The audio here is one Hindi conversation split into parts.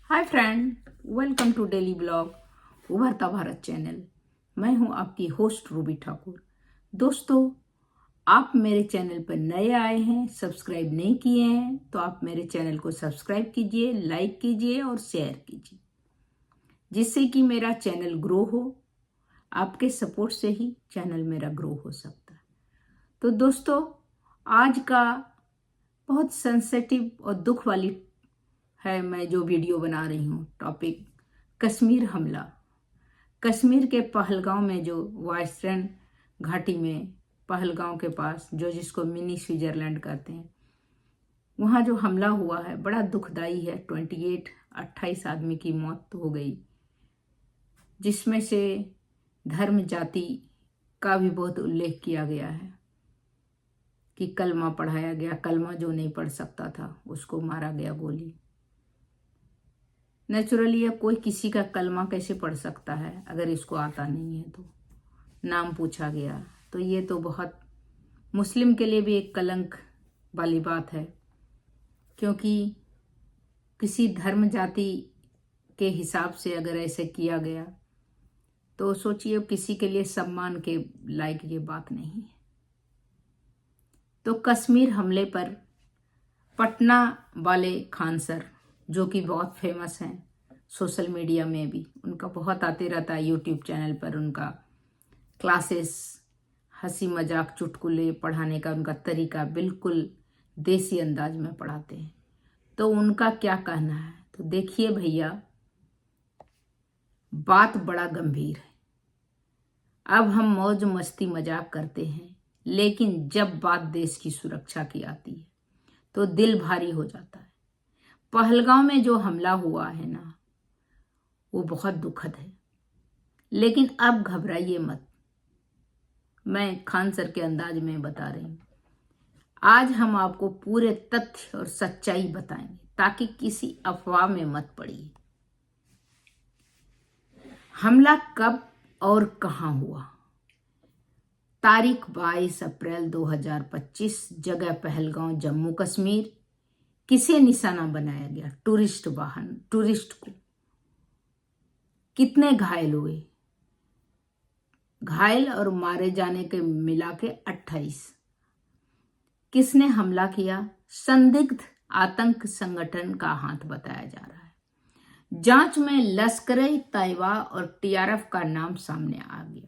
Hi friend, welcome to daily blog Ubharta Bharat channel. मैं हूं आपकी होस्ट रूबी ठाकुर। दोस्तों, आप मेरे चैनल पर नए आए हैं, सब्सक्राइब नहीं किए हैं तो आप मेरे चैनल को सब्सक्राइब कीजिए, लाइक कीजिए और शेयर कीजिए, जिससे कि मेरा चैनल ग्रो हो। आपके सपोर्ट से ही चैनल मेरा ग्रो हो सकता है। तो दोस्तों, आज का बहुत सेंसिटिव और दुख वाली है मैं जो वीडियो बना रही हूँ। टॉपिक कश्मीर हमला। कश्मीर के पहलगांव में जो वायस्ट्रेन घाटी में पहलगांव के पास जो जिसको मिनी स्विट्जरलैंड कहते हैं, वहाँ जो हमला हुआ है बड़ा दुखदाई है। 28 आदमी की मौत हो गई, जिसमें से धर्म जाति का भी बहुत उल्लेख किया गया है कि कलमा पढ़ाया गया। कलमा जो नहीं पढ़ सकता था उसको मारा गया गोली। नेचुरली अब कोई किसी का कलमा कैसे पढ़ सकता है अगर इसको आता नहीं है तो। नाम पूछा गया तो ये तो बहुत मुस्लिम के लिए भी एक कलंक वाली बात है, क्योंकि किसी धर्म जाति के हिसाब से अगर ऐसे किया गया तो सोचिए किसी के लिए सम्मान के लायक ये बात नहीं है। तो कश्मीर हमले पर पटना वाले खान सर, जो कि बहुत फेमस हैं सोशल मीडिया में भी, उनका बहुत आते रहता है यूट्यूब चैनल पर। उनका क्लासेस, हंसी मजाक चुटकुले पढ़ाने का उनका तरीका बिल्कुल देसी अंदाज में पढ़ाते हैं। तो उनका क्या कहना है तो देखिए भैया, बात बड़ा गंभीर है। अब हम मौज मस्ती मजाक करते हैं, लेकिन जब बात देश की सुरक्षा की आती है तो दिल भारी हो जाता है। पहलगांव में जो हमला हुआ है ना, वो बहुत दुखद है, लेकिन अब घबराइए मत। मैं खान सर के अंदाज में बता रही हूँ। आज हम आपको पूरे तथ्य और सच्चाई बताएंगे ताकि किसी अफवाह में मत पड़िए। हमला कब और कहां हुआ? तारीख 22 अप्रैल 2025, जगह पहलगांव, जम्मू कश्मीर। किसे निशाना बनाया गया? टूरिस्ट को। कितने घायल हुए? घायल और मारे जाने के मिला के 28। किसने हमला किया? संदिग्ध आतंक संगठन का हाथ बताया जा रहा है। जांच में लश्कर-ए-तैयबा और टीआरएफ का नाम सामने आ गया।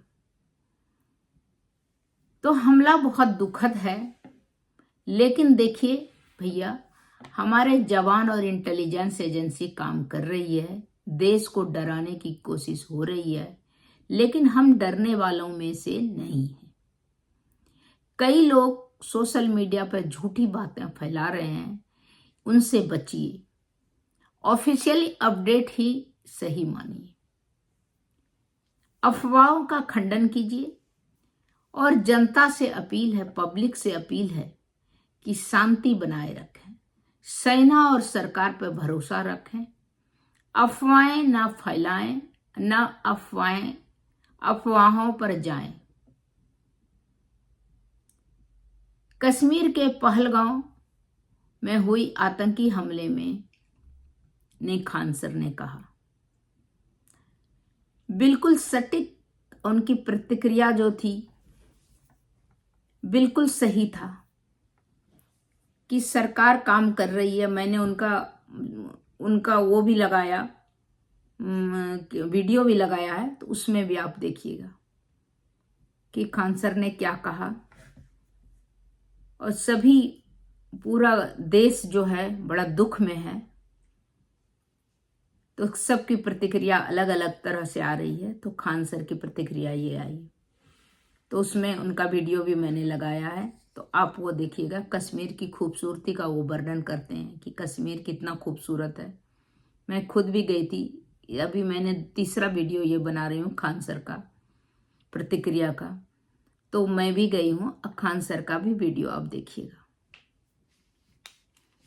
तो हमला बहुत दुखद है, लेकिन देखिए भैया, हमारे जवान और इंटेलिजेंस एजेंसी काम कर रही है, देश को डराने की कोशिश हो रही है, लेकिन हम डरने वालों में से नहीं हैं। कई लोग सोशल मीडिया पर झूठी बातें फैला रहे हैं, उनसे बचिए। ऑफिशियली अपडेट ही सही मानिए। अफवाहों का खंडन कीजिए और जनता से अपील है, पब्लिक से अपील है कि शांति बनाए रखें, सेना और सरकार पर भरोसा रखें, अफवाहें ना फैलाएं, ना अफवाहों पर जाएं। कश्मीर के पहलगांव में हुई आतंकी हमले में खान सर ने कहा, बिल्कुल सटीक उनकी प्रतिक्रिया जो थी बिल्कुल सही था कि सरकार काम कर रही है। मैंने उनका वो भी लगाया, वीडियो भी लगाया है, तो उसमें भी आप देखिएगा कि खान सर ने क्या कहा। और सभी, पूरा देश जो है बड़ा दुख में है, तो सबकी प्रतिक्रिया अलग अलग तरह से आ रही है। तो खान सर की प्रतिक्रिया ये आई, तो उसमें उनका वीडियो भी मैंने लगाया है, तो आप वो देखिएगा। कश्मीर की खूबसूरती का वो वर्णन करते हैं कि कश्मीर कितना खूबसूरत है। मैं खुद भी गई थी। अभी मैंने तीसरा वीडियो ये बना रही हूँ खान सर का प्रतिक्रिया का, तो मैं भी गई हूँ। अब खान सर का भी वीडियो आप देखिएगा।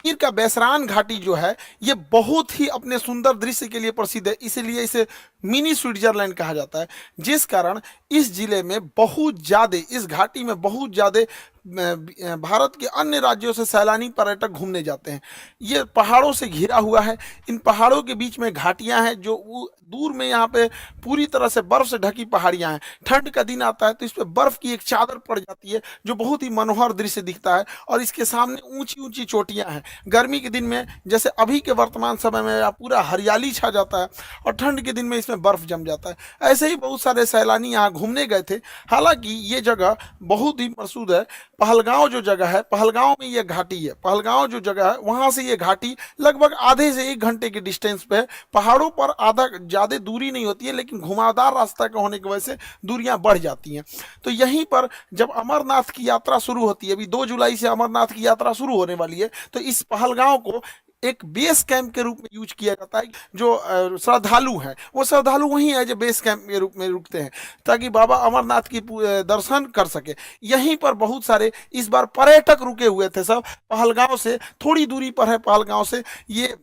कश्मीर का बैसरान घाटी जो है ये बहुत ही अपने सुंदर दृश्य के लिए प्रसिद्ध है, इसीलिए इसे मिनी स्विट्जरलैंड कहा जाता है। जिस कारण इस जिले में बहुत ज्यादा, इस घाटी में बहुत ज्यादा भारत के अन्य राज्यों से सैलानी पर्यटक घूमने जाते हैं। ये पहाड़ों से घिरा हुआ है। इन पहाड़ों के बीच में घाटियां हैं, जो दूर में यहाँ पे पूरी तरह से बर्फ से ढकी पहाड़ियां हैं। ठंड का दिन आता है तो इस पे बर्फ की एक चादर पड़ जाती है, जो बहुत ही मनोहर दृश्य दिखता है। और इसके सामने ऊंची ऊंची चोटियां हैं। गर्मी के दिन में जैसे अभी के वर्तमान समय में पूरा हरियाली छा जाता है, और ठंड के दिन में इसमें बर्फ जम जाता है। ऐसे ही बहुत सारे सैलानी यहाँ घूमने गए थे। हालांकि ये जगह बहुत ही प्रसिद्ध है। पहलगांव जो जगह है, पहलगांव में ये घाटी है। पहलगांव जो जगह है वहां से ये घाटी लगभग आधे से 1 घंटे के डिस्टेंस पे है। पहाड़ों पर आधा ज्यादा दूरी नहीं होती है, लेकिन घुमावदार रास्ता का होने की वजह से दूरियां बढ़ जाती हैं। तो यहीं पर जब अमरनाथ की यात्रा शुरू होती है, अभी 2 जुलाई से अमरनाथ की यात्रा शुरू होने वाली है, तो इस पहलगांव को एक बेस कैंप के रूप में यूज किया जाता है। जो श्रद्धालु हैं वो श्रद्धालु वही है जो बेस कैंप के रूप में रुकते हैं, ताकि बाबा अमरनाथ की दर्शन कर सके। यहीं पर बहुत सारे इस बार पर्यटक रुके हुए थे। सब पहलगांव से थोड़ी दूरी पर है। पहलगांव से ये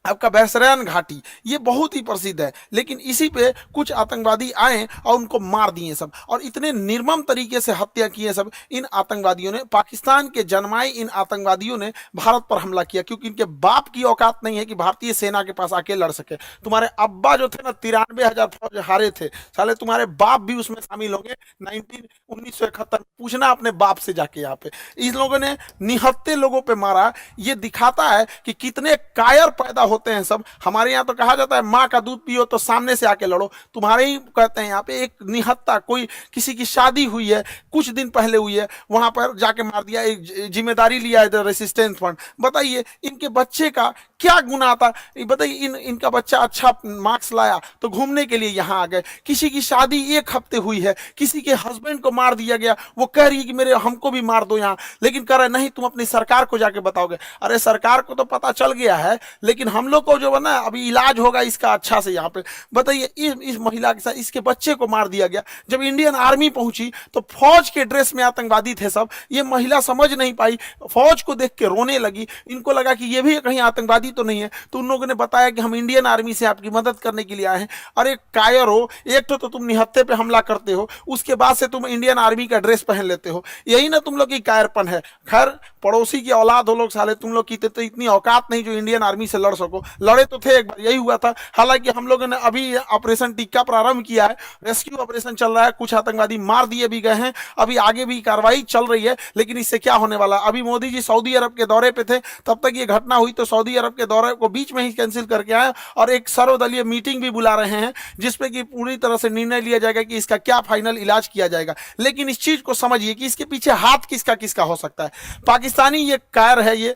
आपका बैसरैन घाटी ये बहुत ही प्रसिद्ध है, लेकिन इसी पे कुछ आतंकवादी आए और उनको मार दिए सब, और इतने निर्मम तरीके से हत्या किए सब इन आतंकवादियों ने। पाकिस्तान के जन्माए इन आतंकवादियों ने भारत पर हमला किया, क्योंकि इनके बाप की औकात नहीं है कि भारतीय सेना के पास आके लड़ सके। तुम्हारे अब्बा जो थे ना, 93,000 फौज हारे थे, साले तुम्हारे बाप भी उसमें शामिल होंगे 1971। पूछना अपने बाप से जाके। यहाँ पे इन लोगों ने निहत्थे लोगों पे मारा। ये दिखाता है कि कितने कायर पैदा होते हैं सब। हमारे यहाँ तो कहा जाता है माँ का दूध पियो तो सामने से आके लड़ो। तुम्हारे ही कहते हैं यहाँ पे एक निहत्था, कोई किसी की शादी हुई है, कुछ दिन पहले हुई है, वहां पर जाके मार दिया। एक जिम्मेदारी लिया है रेसिस्टेंस फंड। बताइए इनके बच्चे का क्या गुनाह था? बताइए इनका बच्चा अच्छा मार्क्स लाया तो घूमने के लिए यहाँ आ गए। किसी की शादी 1 हफ्ते हुई है, किसी के हस्बैंड को मार दिया गया, वो कह रही है कि मेरे हमको भी मार दो यहाँ, लेकिन कह रहे नहीं तुम अपनी सरकार को जाके बताओगे। अरे सरकार को तो पता चल गया है, लेकिन हम लोग को जो है ना अभी इलाज होगा इसका अच्छा से। यहाँ पे बताइए इस महिला के साथ इसके बच्चे को मार दिया गया। जब इंडियन आर्मी पहुंची तो फौज के ड्रेस में आतंकवादी थे सब। ये महिला समझ नहीं पाई, फौज को देख के रोने लगी। इनको लगा कि ये भी कहीं आतंकवादी तो नहीं है, तो उन लोगों ने बताया कि हम इंडियन आर्मी से आपकी मदद करने के लिए आए हैं। अरे कायर हो, एक तो तुम निहत्थे पे हमला करते हो, उसके बाद से तुम इंडियन आर्मी का ड्रेस पहन लेते हो। यही ना तुम लोग की कायरपन है। खैर पड़ोसी की औलाद हो लोग साले, तुम लोग की तो इतनी औकात नहीं जो इंडियन आर्मी से लड़ सको। लड़े तो थे एक बार, यही हुआ था। हालांकि हम लोगों ने अभी ऑपरेशन टिक्का प्रारंभ किया है, रेस्क्यू ऑपरेशन चल रहा है। कुछ आतंकवादी मार दिए भी गए हैं, अभी आगे भी कार्रवाई चल रही है। लेकिन इससे क्या होने वाला? अभी मोदी जी सऊदी अरब के दौरे पे थे, तब तक ये घटना हुई, तो सऊदी अरब के दौरे को बीच में ही कैंसिल करके आए और एक सर्वदलीय मीटिंग भी बुला रहे हैं, जिसपे कि पूरी तरह से निर्णय लिया जाएगा कि इसका क्या फाइनल इलाज किया जाएगा। लेकिन इस चीज को समझिए कि इसके पीछे हाथ किसका किसका हो सकता है। पाकिस्तानी ये कायर है। ये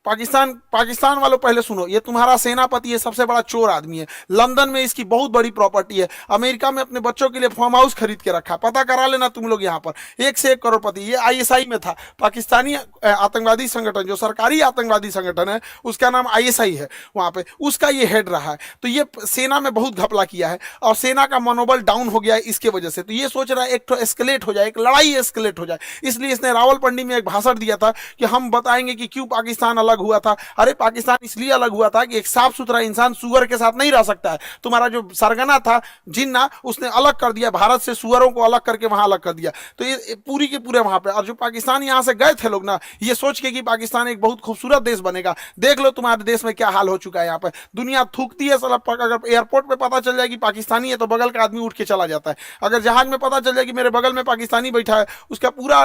पाकिस्तान वालों पहले सुनो, ये तुम्हारा सेनापति ये सबसे बड़ा चोर आदमी है। लंदन में इसकी बहुत बड़ी प्रॉपर्टी है। अमेरिका में अपने बच्चों के लिए फार्म हाउस खरीद के रखा, पता करा लेना तुम लोग। यहाँ पर 1 से 1 करोड़पति। ये आईएसआई में था। पाकिस्तानी आतंकवादी संगठन, जो सरकारी आतंकवादी संगठन है उसका नाम आईएसआई है, वहां पे उसका ये हेड रहा है। तो ये सेना में बहुत घपला किया है और सेना का मनोबल डाउन हो गया है इसके वजह से। तो ये सोच रहा है एक तो एस्केलेट हो जाए, एक लड़ाई एस्केलेट हो जाए। इसलिए इसने रावलपिंडी में एक भाषण दिया था कि हम बताएंगे कि क्यों पाकिस्तान अलग हुआ था। अरे पाकिस्तान इसलिए अलग हुआ था कि एक साफ सुथरा इंसान सुअर के साथ नहीं रह सकता है। तुम्हारा जो सरगना था जिन्ना, उसने अलग कर दिया भारत से, सुअरों को अलग करके वहां अलग कर दिया। तो ये पूरी के पूरे वहां पे। और जो पाकिस्तान यहां से गए थे लोग ना, ये सोच के कि पाकिस्तान एक बहुत खूबसूरत देश बनेगा। देख लो तुम्हारे देश में क्या हाल हो चुका है। यहाँ पर दुनिया थूकती है साला। अगर एयरपोर्ट पे पता चल जाए कि पाकिस्तानी है तो बगल का आदमी उठ के चला जाता है। अगर जहाज में पता चल जाए कि मेरे बगल में पाकिस्तानी बैठा है, उसका पूरा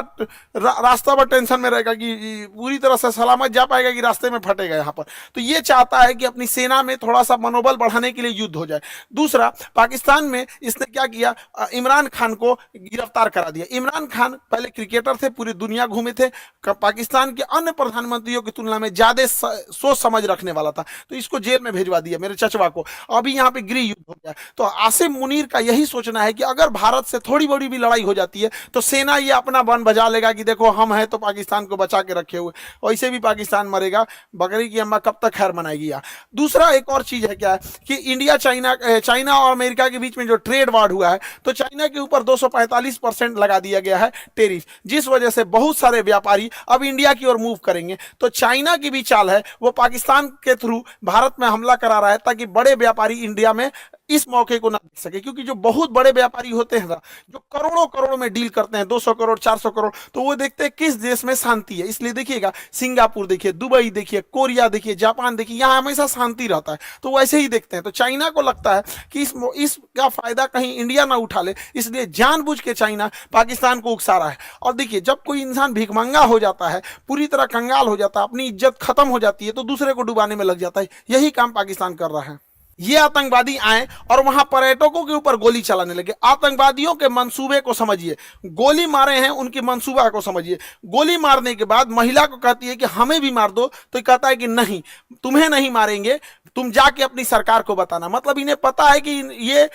रास्ता पर टेंशन में रहेगा कि पूरी तरह से सलामत जा पाएगा कि रास्ते में फटेगा यहाँ पर। तो ये चाहता है कि अपनी सेना में थोड़ा सा मनोबल बढ़ाने के लिए युद्ध हो जाए। दूसरा, पाकिस्तान में इसने क्या किया, इमरान खान को गिरफ्तार करा दिया। इमरान खान पहले क्रिकेटर थे, पूरी दुनिया घूमे थे, पाकिस्तान के अन्य प्रधानमंत्रियों की तुलना में ज्यादा सोच समझ रखने वाला था, तो इसको जेल में भेजवा दिया मेरे चचवा को। अभी यहाँ पे गृह युद्ध हो गया। तो आसिम मुनीर का यही सोचना है कि अगर भारत से थोड़ी बड़ी भी लड़ाई हो जाती है तो सेना ये अपना बन बजा लेगा कि देखो हम हैं तो पाकिस्तान को बचा के रखे हुए। वैसे भी पाकिस्तान मरेगा, बकरी की अम्मा कब तक खैर मनाएगी। दूसरा एक और चीज है क्या है कि इंडिया चाइना और अमेरिका के बीच में जो ट्रेड वार हुआ है, तो चाइना के ऊपर 245% लगा दिया गया है टेरिफ, जिस वजह से बहुत सारे व्यापारी अब इंडिया की ओर मूव करेंगे। तो चाइना की भी चाल है, वो पाकिस्तान के थ्रू भारत में हमला करा रहा है ताकि बड़े व्यापारी इंडिया में इस मौके को ना देख सके, क्योंकि जो बहुत बड़े व्यापारी होते हैं ना, जो करोड़ों करोड़ों में डील करते हैं, 200 करोड़ 400 करोड़, तो वो देखते हैं किस देश में शांति है। इसलिए देखिएगा, सिंगापुर देखिए, दुबई देखिए, कोरिया देखिए, जापान देखिए, यहाँ हमेशा शांति रहता है, तो वैसे ही देखते हैं। तो चाइना को लगता है कि इसका फायदा कहीं इंडिया ना उठा ले, इसलिए जानबूझ के चाइना पाकिस्तान को उकसा रहा है। और देखिए, जब कोई इंसान भिखमंगा हो जाता है, पूरी तरह कंगाल हो जाता है, अपनी इज्जत खत्म हो जाती है, तो दूसरे को डुबाने में लग जाता है। यही काम पाकिस्तान कर रहा है। ये आतंकवादी आए और वहां पर्यटकों के ऊपर गोली चलाने लगे। आतंकवादियों के मंसूबे को समझिए, गोली मारे हैं उनकी मंसूबा को समझिए। गोली मारने के बाद महिला को कहती है कि हमें भी मार दो, तो कहता है कि नहीं, तुम्हें नहीं मारेंगे, तुम जाके अपनी सरकार को बताना। मतलब इन्हें पता है कि ये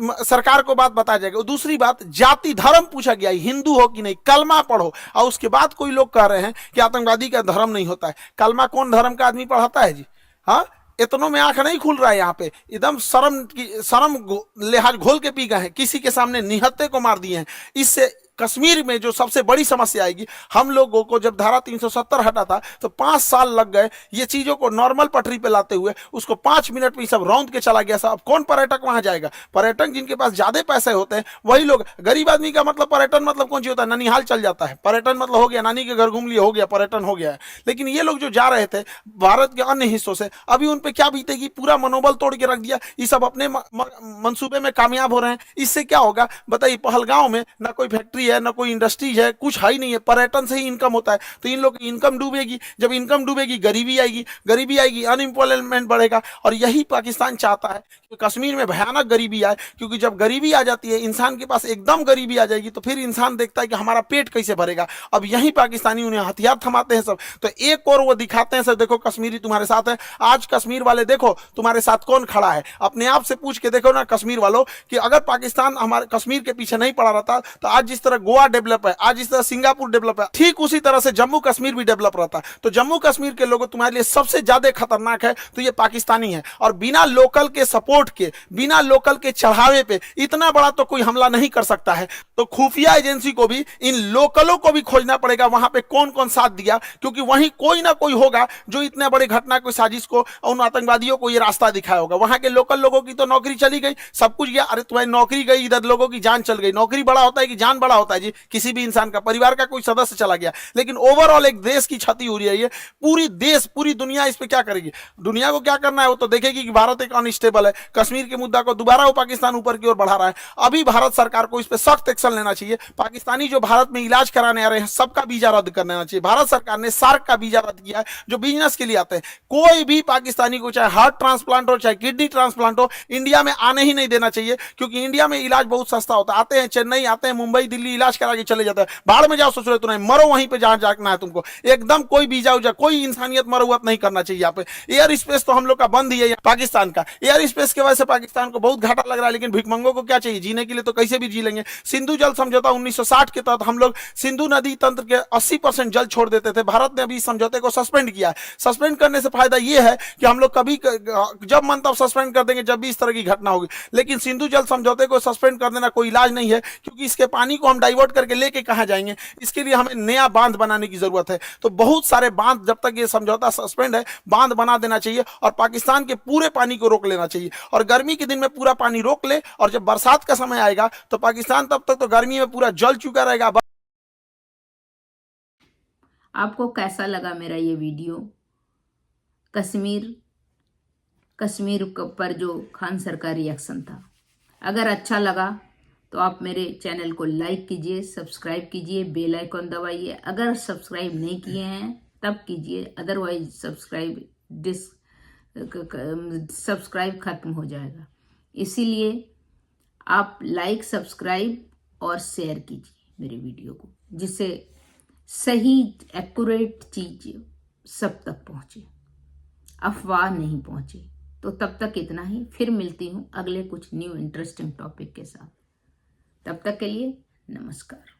सरकार को बात बता जाएगा। दूसरी बात, जाति धर्म पूछा गया, हिंदू हो कि नहीं, कलमा पढ़ो। और उसके बाद कोई लोग कह रहे हैं कि आतंकवादी का धर्म नहीं होता है। कलमा कौन धर्म का आदमी पढ़ाता है जी? हाँ, इतनों में आंख नहीं खुल रहा है। यहाँ पे एकदम शर्म लिहाज घोल के पी गए हैं, किसी के सामने निहत्थे को मार दिए हैं। इससे कश्मीर में जो सबसे बड़ी समस्या आएगी, हम लोगों को जब धारा 370 हटा था तो 5 साल लग गए ये चीजों को नॉर्मल पटरी पे लाते हुए। उसको 5 मिनट में सब रौंद के चला गया। सब कौन पर्यटक वहां जाएगा? पर्यटक जिनके पास ज्यादा पैसे होते हैं वही लोग। गरीब आदमी का मतलब पर्यटन मतलब कौन सी होता है? ननिहाल चल जाता है, पर्यटन मतलब हो गया, नानी के घर घूम लिया, हो गया, पर्यटन हो गया है। लेकिन ये लोग जो जा रहे थे भारत के अन्य हिस्सों से, अभी उन पे क्या बीतेगी? पूरा मनोबल तोड़ के रख दिया। ये सब अपने मंसूबे में कामयाब हो रहे हैं। इससे क्या होगा बताइए? पहलगांव में ना कोई फैक्ट्री है, ना कोई इंडस्ट्रीज है, कुछ है ही नहीं है। पर्यटन से ही इनकम होता है। तो इन लोग की इनकम डूबेगी। जब इनकम डूबेगी, गरीबी आएगी, गरीबी आएगी, अनएम्प्लॉयमेंट बढ़ेगा। और यही पाकिस्तान चाहता है कि कश्मीर में भयानक गरीबी आए, क्योंकि जब गरीबी आ जाती है, इंसान के पास एकदम गरीबी आ जाएगी, तो फिर इंसान देखता है कि हमारा पेट कैसे भरेगा। अब यही पाकिस्तानी उन्हें हथियार थमाते हैं सब। तो एक और वो दिखाते हैं सब, देखो कश्मीरी तुम्हारे साथ है। आज कश्मीर वाले देखो तुम्हारे साथ कौन खड़ा है। अपने आप से पूछ के देखो ना कश्मीर वालों, कि अगर पाकिस्तान हमारे कश्मीर के पीछे नहीं पड़ा रहता, तो आज जिस तरह गोवा डेवलप है, आज जिस तरह सिंगापुर डेवलप है, ठीक उसी तरह से जम्मू कश्मीर भी डेवलप रहता। तो जम्मू कश्मीर के लोगों तुम्हारे लिए सबसे ज्यादा खतरनाक है तो ये पाकिस्तानी है। और बिना लोकल के सपोर्ट के, बिना लोकल के चढ़ावे पे इतना बड़ा तो कोई हमला नहीं कर सकता है। तो खुफिया एजेंसी को भी इन लोकलों को भी खोजना पड़ेगा, वहां पे कौन कौन साथ दिया, क्योंकि वहीं कोई ना कोई होगा जो इतने बड़े घटना को, साजिश को, उन आतंकवादियों को ये रास्ता दिखाया होगा। वहां के लोकल लोगों की तो नौकरी चली गई, सब कुछ गया। अरे तुम्हारी नौकरी गई, इधर लोगों की जान चल गई। नौकरी बड़ा होता है कि जान बड़ा होता है जी? किसी भी इंसान का, परिवार का कोई सदस्य चला गया, लेकिन ओवरऑल एक देश की क्षति हो रही है। ये पूरी देश, पूरी दुनिया इस पे क्या करेगी? दुनिया को क्या करना है वो तो देखेगी कि भारत एक अनस्टेबल है। कश्मीर के मुद्दा को दोबारा वो पाकिस्तान ऊपर की ओर बढ़ा रहा है। अभी भारत सरकार को इस पे सख्त एक्शन लेना चाहिए। पाकिस्तानी जो भारत में इलाज कराने आ रहे हैं, सबका वीजा रद्द कर देना चाहिए। भारत सरकार ने सार्क का वीजा रद्द किया है, जो बिजनेस के लिए आते हैं। कोई भी पाकिस्तानी को, चाहे हार्ट ट्रांसप्लांट हो, चाहे किडनी ट्रांसप्लांट हो, इंडिया में आने ही नहीं देना चाहिए, क्योंकि इंडिया में इलाज बहुत सस्ता होता है। आते हैं चेन्नई, आते हैं मुंबई, दिल्ली, इलाज करा के चले जाते हैं। बाहर में जाओ, सोच रहे तो नहीं, मरो वहीं पे जहां जाना है तुमको। एकदम कोई वीजा उजा, कोई इंसानियत मरौवत नहीं करना चाहिए। यहाँ पे एयर स्पेस तो हम लोग का बंद ही है। पाकिस्तान का एयर स्पेस की वजह से पाकिस्तान को बहुत घाटा लग रहा है, लेकिन भिखमंगों को क्या चाहिए? जीने के लिए तो कैसे भी जी लेंगे। सिंधु जल समझौता 1960 के तहत हम लोग सिंधु नदी तंत्र के 80% जल छोड़ देते थे। भारत ने अभी समझौते को सस्पेंड किया है। सस्पेंड करने से फायदा यह है कि हम लोग कभी जब मन तब सस्पेंड कर देंगे, जब भी इस तरह की घटना होगी। लेकिन सिंधु जल समझौते को सस्पेंड कर देना कोई इलाज नहीं है, क्योंकि इसके पानी को हम डाइवर्ट करके लेके कहां जाएंगे? इसके लिए हमें नया बांध बनाने की जरूरत है। तो बहुत सारे बांध, जब तक ये समझौता सस्पेंड है, बांध बना देना चाहिए और पाकिस्तान के पूरे पानी को रोक लेना चाहिए। और गर्मी के दिन में पूरा पानी रोक ले, और जब बरसात का समय आएगा तो पाकिस्तान तब तक तो गर्मी में पूरा जल चुका रहेगा। आपको कैसा लगा मेरा ये वीडियो? कश्मीर पर जो खान सर का रिएक्शन था, अगर अच्छा लगा तो आप मेरे चैनल को लाइक कीजिए, सब्सक्राइब कीजिए, बेल आइकन दबाइए। अगर सब्सक्राइब नहीं किए हैं तब कीजिए, अदरवाइज सब्सक्राइब खत्म हो जाएगा। इसीलिए आप लाइक, सब्सक्राइब और शेयर कीजिए मेरे वीडियो को, जिससे सही एक्यूरेट चीज सब तक पहुंचे, अफवाह नहीं पहुंचे। तो तब तक इतना ही, फिर मिलती हूँ अगले कुछ न्यू इंटरेस्टिंग टॉपिक के साथ। तब तक के लिए नमस्कार।